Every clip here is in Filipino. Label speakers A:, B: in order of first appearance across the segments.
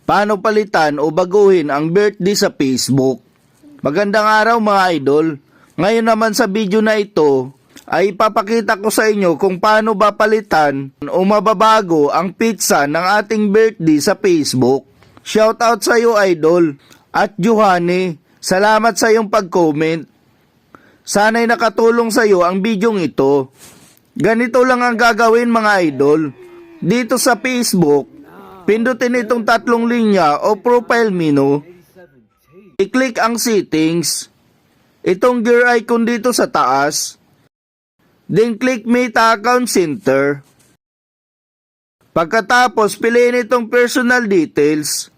A: Paano palitan o baguhin ang birthday sa Facebook? Magandang araw mga idol. Ngayon naman sa video na ito ay ipapakita ko sa inyo kung paano ba palitan o mababago ang pizza ng ating birthday sa Facebook. Shoutout sa iyo idol. At Johanny, salamat sa iyong pag-comment. Sana'y nakatulong sa iyo ang bidyong ito. Ganito lang ang gagawin mga idol. Dito sa Facebook, pindutin itong tatlong linya o profile menu. I-click ang settings. Itong gear icon dito sa taas. Then click Meta Account Center. Pagkatapos, piliin itong personal details.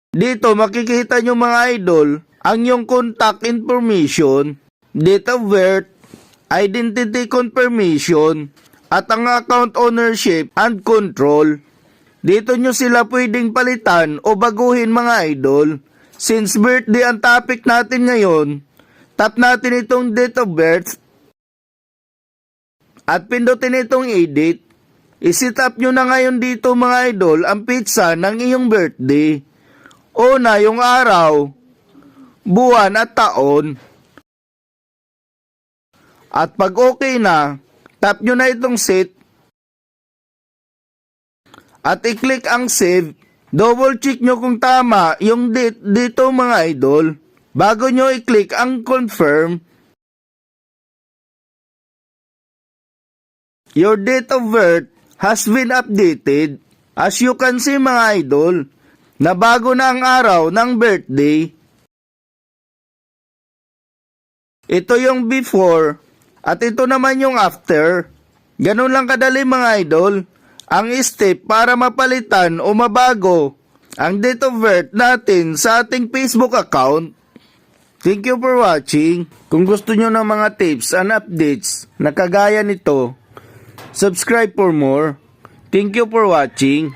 A: Dito makikita nyo mga idol ang iyong contact information, date of birth, identity confirmation, at ang account ownership and control. Dito nyo sila pwedeng palitan o baguhin mga idol. Since birthday ang topic natin ngayon, tap natin itong date of birth at pindutin itong edit. I-set up nyo na ngayon dito mga idol ang pizza ng iyong birthday. Una yung araw, buwan at taon. At pag okay na, tap nyo na itong set at i-click ang save. Double check nyo kung tama yung date dito mga idol bago nyo i-click ang confirm. Your date of birth has been updated. As you can see mga idol, na bago na ang araw ng birthday. Ito yung before at ito naman yung after. Ganun lang kadali mga idol ang step para mapalitan o mabago ang date of birth natin sa ating Facebook account. Thank you for watching. Kung gusto nyo ng mga tips and updates na kagaya nito, subscribe for more. Thank you for watching.